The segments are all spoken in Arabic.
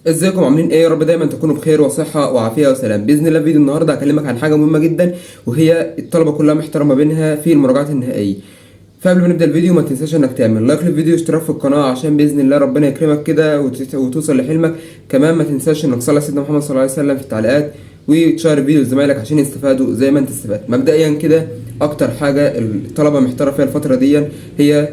ازيكم عاملين ايه؟ يا رب دايما تكونوا بخير وصحه وعافيه وسلام. باذن الله فيديو النهارده هكلمك عن حاجه مهمه جدا، وهي الطلبه كلها محتاره ما بينها في المراجعات النهائيه. فقبل ما نبدا الفيديو ما تنساش انك تعمل لايك للفيديو واشتراك في القناه عشان باذن الله ربنا يكرمك كده وتوصل لحلمك. كمان ما تنساش انك تصلي على سيدنا محمد صلى الله عليه وسلم في التعليقات وتشير الفيديو لزمايلك عشان يستفادوا زي ما انت استفدت. مبدئيا كده اكتر حاجه الطلبه محتاره فيها الفتره دي هي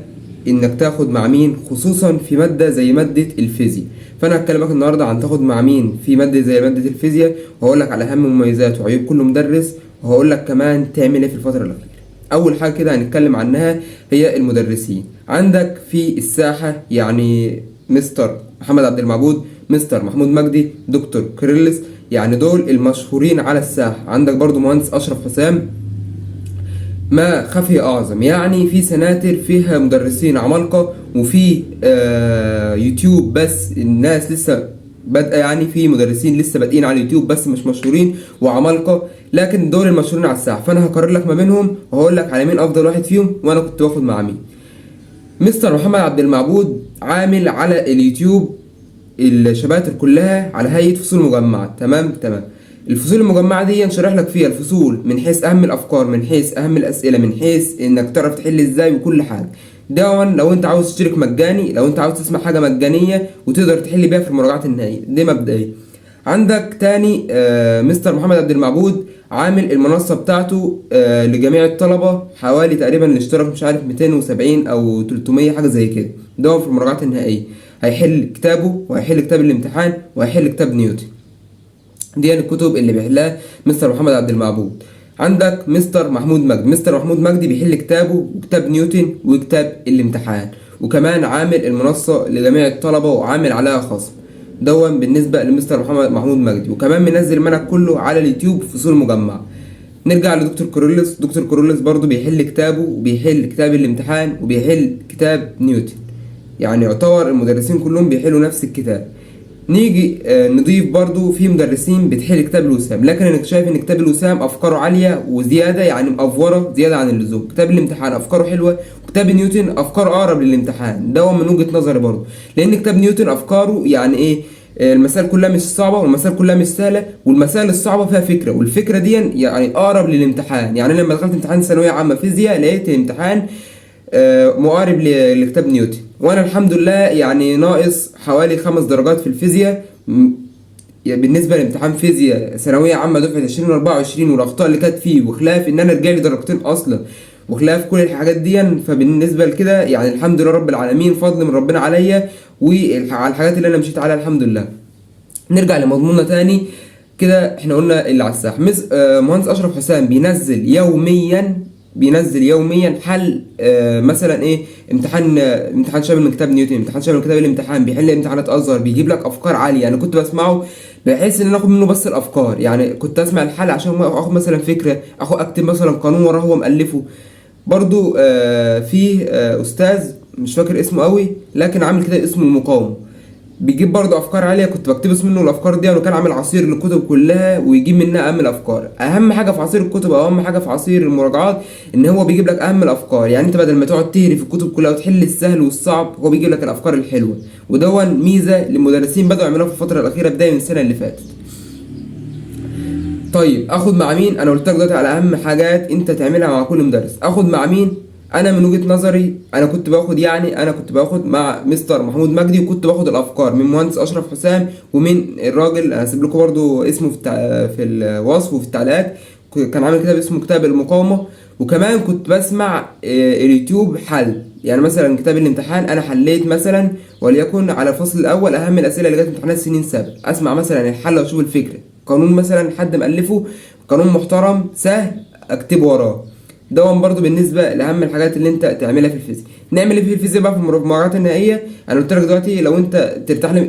انك تاخد مع مين، خصوصا في ماده زي ماده الفيزياء. فانا هكلمك النهارده عن تاخد مع مين في ماده زي ماده الفيزياء، وهقول لك على اهم مميزات وعيوب كل مدرس، وهقول لك كمان تعمل ايه في الفتره الاخيره. اول حاجه كده هنتكلم عنها هي المدرسين. عندك في الساحه يعني مستر محمد عبد المعبود، مستر محمود مجدي، دكتور كيرلس، يعني دول المشهورين على الساحه. عندك برضو مهندس اشرف حسام، ما خفي اعظم. يعني في سناتر فيها مدرسين عمالقه، وفي يوتيوب بس الناس لسه بادئه، يعني في مدرسين لسه بادئين على اليوتيوب بس مش مشهورين وعمالقه، لكن دول المشهورين على الساحه. فانا هقرر لك ما بينهم وهقول لك على مين افضل واحد فيهم وانا كنت باخد مع مين. مستر محمد عبد المعبود عامل على اليوتيوب الشباتر كلها على هيئة فصول مجمعة. تمام. الفصول المجمعة دي شارح لك فيها الفصول من حيث أهم الأفكار، من حيث أهم الأسئلة، من حيث إنك تعرف تحل إزاي وكل حاجة. ده لو أنت عاوز تشترك مجاني، لو أنت عاوز تسمع حاجة مجانية وتقدر تحل بيها في المراجعات النهائية. دي مبدئيا. عندك تاني مستر محمد عبد المعبود عامل المنصة بتاعته لجميع الطلبة، حوالي تقريبا الاشتراك مش عارف 270 أو 300 حاجة زي كده. ده في المراجعات النهائية هيحل كتابه وهيحل كتاب الامتحان وهيحل كتاب نيوتن. دي يعني الكتب اللي بيحلها مستر محمد عبد المعبود. عندك مستر محمود مجدي، مستر محمود مجدي بيحل كتابه وكتاب نيوتن وكتاب الامتحان، وكمان عامل المنصة لجميع الطلبة وعامل عليها خصم. دون بالنسبة لمستر محمود مجدي، وكمان منزل المنهج كله على اليوتيوب فصول مجمعة. نرجع لدكتور كوروليس. دكتور كوروليس برضو بيحل كتابه وبيحل كتاب الامتحان وبيحل كتاب نيوتن، يعني يعتبر المدرسين كلهم بيحلوا نفس الكتاب. نيجي نضيف برضو في مدرسين بتحل كتاب الوسام، لكن انا شايف ان كتاب الوسام افكاره عاليه وزياده، يعني مأفوره زياده عن اللزوم. كتاب الامتحان افكاره حلوه، وكتاب نيوتن افكاره اقرب للامتحان. ده من وجهه نظري برضو، لان كتاب نيوتن افكاره يعني ايه، المسائل كلها مش صعبه والمسائل كلها مش سهله، والمسائل الصعبه فيها فكره، والفكره دي يعني اقرب للامتحان. يعني لما دخلت امتحان ثانويه عامه فيزياء لقيت الامتحان مقارب لكتاب نيوتن، وانا الحمد لله يعني ناقص حوالي 5 درجات في الفيزياء يعني بالنسبه لامتحان فيزياء ثانويه عامه دفعه 2024، والاخطاء اللي كانت فيه، وخلاف ان انا رجالي درجتين اصلا، وخلاف كل الحاجات دي. فبالنسبه لكده يعني الحمد لله رب العالمين، فضل من ربنا عليا وعلى الحاجات اللي انا مشيت عليها الحمد لله. نرجع لمضموننا تاني كده. احنا قلنا اللي على الساحه مهندس اشرف حسام بينزل يوميا حل مثلا ايه، امتحان شامل من كتاب نيوتن، امتحان شامل من كتاب الامتحان، بيحل امتحانات ازهر، بيجيب لك افكار عاليه. انا كنت بسمعه بحيث ان انا اخد منه بس الافكار، يعني كنت اسمع الحل عشان اخد مثلا فكره، اكتب مثلا قانون وراه هو مؤلفه. برضو فيه استاذ مش فاكر اسمه قوي، لكن عامل كده اسمه المقاومه، بيجيب برضه افكار عاليه، كنت بقتبس منه الافكار دي، وكان عامل عصير للكتب كلها ويجيب منها اهم الافكار. اهم حاجه في عصير الكتب او اهم حاجه في عصير المراجعات ان هو بيجيب لك اهم الافكار. يعني انت بدل ما تقعد تهري في الكتب كلها وتحل السهل والصعب، هو بيجيب لك الافكار الحلوه. ودون ميزه للمدرسين بدأوا يعملوها في الفتره الاخيره بدايه من السنه اللي فاتت. طيب اخد مع مين؟ انا قلت لك دلوقتي على اهم حاجات انت تعملها مع كل مدرس. اخد مع مين؟ انا من وجهة نظري انا كنت باخد مع مستر محمود مجدي، وكنت باخد الافكار من مهندس اشرف حسام، ومن الراجل هسيب لكم برضو اسمه في الوصف وفي التعليقات، كان عامل كتاب اسمه كتاب المقاومه. وكمان كنت بسمع اليوتيوب حل، يعني مثلا كتاب الامتحان انا حليت مثلا وليكن على الفصل الاول اهم الاسئله اللي جت امتحانات سنين سابقه، اسمع مثلا الحل واشوف الفكره، قانون مثلا حد مؤلفه قانون محترم سهل اكتبه وراه. ده برضو بالنسبه لاهم الحاجات اللي انت تعملها في الفيزياء. نعمل ايه في الفيزياء بقى في المراجعات النهائيه؟ انا قلت لك دلوقتي لو انت ترتاح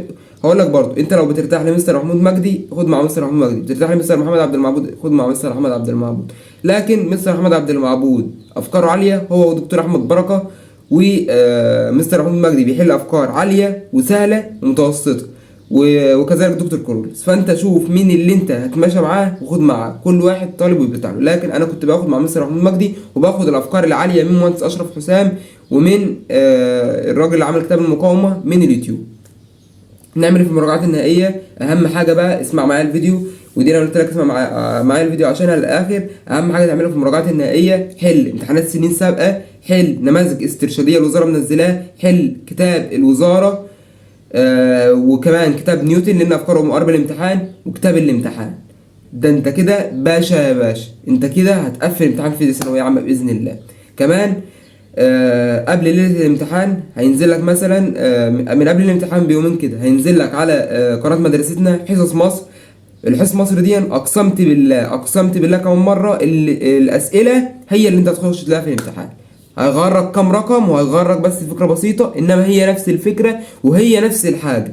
هقول لك برضو، انت لو بترتاح لمستر محمود مجدي خد مع مستر محمود مجدي، بترتاح لمستر محمد عبد المعبود خد مع مستر محمد عبد المعبود. لكن مستر محمد عبد المعبود افكاره عاليه، هو ودكتور احمد بركه، ومستر محمود مجدي بيحل افكار عاليه وسهله ومتوسطه، وكذلك دكتور كورولس. فانت شوف مين اللي انت هتماشى معاه وخد معاه، كل واحد طالب وبتاعه. لكن انا كنت باخد مع مستر محمود مجدي، وباخد الافكار العاليه من مهندس اشرف حسام، ومن الراجل اللي عمل كتاب المقاومه من اليوتيوب. نعمل إيه في المراجعات النهائيه؟ اهم حاجه بقى اسمع معايا الفيديو، ودي انا قلت لك اسمع معايا الفيديو عشانها للاخر. اهم حاجه تعملها في المراجعات النهائيه: حل امتحانات سنين سابقه، حل نماذج استرشاديه الوزاره منزلاها، حل كتاب الوزاره، وكمان كتاب نيوتن لان افكاره مقاربه للامتحان، وكتاب الامتحان. ده انت كده باشا يا باشا، انت كده هتقفل امتحان فيزياء ثانويه عامه باذن الله. كمان قبل ليله الامتحان هينزل لك مثلا من قبل الامتحان بيومين كده هينزل لك على قناه مدرستنا حصص مصر. الحصص مصر دي اقسمت بالله كمان مره الاسئله هي اللي انت تخش تلاقيها في الامتحان. هيغرك كام رقم وهيغرك بس فكره بسيطه، انما هي نفس الفكره وهي نفس الحاجه.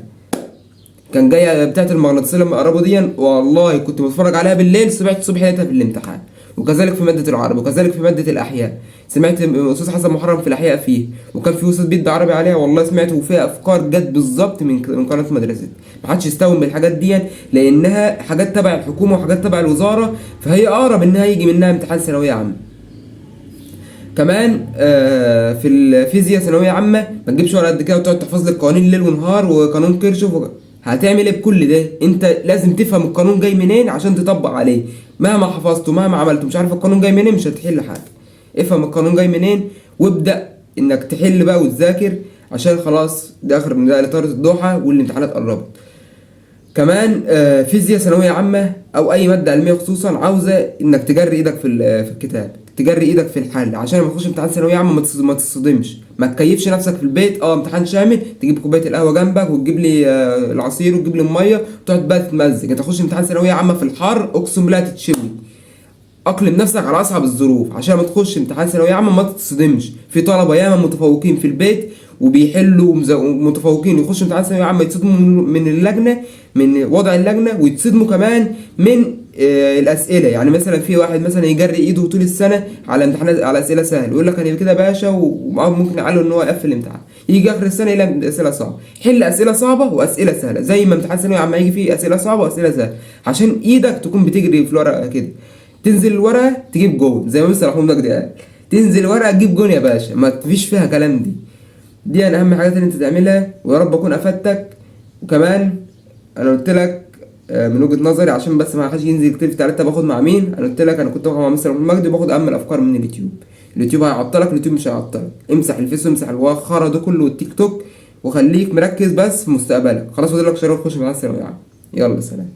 كان جايه بتاعت المغناطيسيه لما قربوا دي، والله كنت بتفرج عليها بالليل، سمعت الصبح لقيتها في الامتحان. وكذلك في ماده العربي، وكذلك في ماده الاحياء، سمعت استاذ حسن محرم في الاحياء فيه، وكان في استاذ بيد عربي عليها، والله سمعت وفيها افكار جت بالظبط من قناه مدرستي. ما حدش يستوعب بالحاجات دي لانها حاجات تبع الحكومه وحاجات تبع الوزاره، فهي اقرب انها يجي منها امتحان ثانويه عامه. كمان في الفيزياء ثانويه عامه ما تجيبش ورقه قد كده وتقعد تحفظ لك قوانين ليل ونهار وقانون كيرشوف هتعمل ايه بكل ده؟ انت لازم تفهم القانون جاي منين عشان تطبق عليه. مهما حفظته مهما عملته مش عارف القانون جاي منين مش هتحل حاجه. افهم القانون جاي منين وابدا انك تحل بقى وتذاكر، عشان خلاص ده اخر من ده لطارة الضحى والامتحانات قربت. كمان فيزياء ثانويه عامه او اي ماده علميه خصوصا عاوزه انك تجري ايدك في الكتاب، تجري ايدك في الحل، عشان لما تخش امتحان ثانويه عامه ما تصدمش، ما تكيفش نفسك في البيت. امتحان شامل، تجيب كوبايه القهوه جنبك وتجيب لي العصير وتجيب لي الميه وتقعد بقى تتمزج. انت تخش امتحان ثانويه عامه في الحر اقسم بالله تتشوي. اقلم نفسك على اصعب الظروف عشان ما تخش امتحان ثانويه عامه ما تتصدمش. في طلبه ياما متفوقين في البيت وبيحلوا ومتفوقين يخشوا امتحان ثانويه عامه يتصدموا من اللجنه، من وضع اللجنه، ويتصدموا كمان من الاسئله. يعني مثلا في واحد مثلا يجري ايده طول السنه على امتحانات على اسئله سهله، يقول لك انا كده باشا، وممكن يعلوا ان هو يقفل الامتحان، يجي اخر السنه يلاقي اسئله صعبه. حل اسئله صعبه واسئله سهله، زي ما امتحان ثانويه عامه يجي فيه اسئله صعبه واسئله سهله، عشان ايدك تكون بتجري في الورقه كده. تنزل الورقه تجيب جون زي ما مستر محمود مجدي قال، تنزل الورقه تجيب جون يا باشا، ما فيش فيها كلام. دي انا اهم حاجات اللي انت تعملها، ويا رب اكون افدتك. وكمان انا قلت لك من وجهه نظري عشان بس ما حدش ينزل يكتب في تعالى باخد مع مين. انا قلت لك انا كنت باخد مع مستر محمود مجدي وباخد اهم الافكار من اليوتيوب. اليوتيوب هيعطلك، اليوتيوب مش هيعطلك. امسح الفيس وامسح الخرا ده كله والتيك توك، وخليك مركز بس في مستقبلك. خلاص فاضل لك شهر وتخش معانا الثانويه العامه. يلا سلام.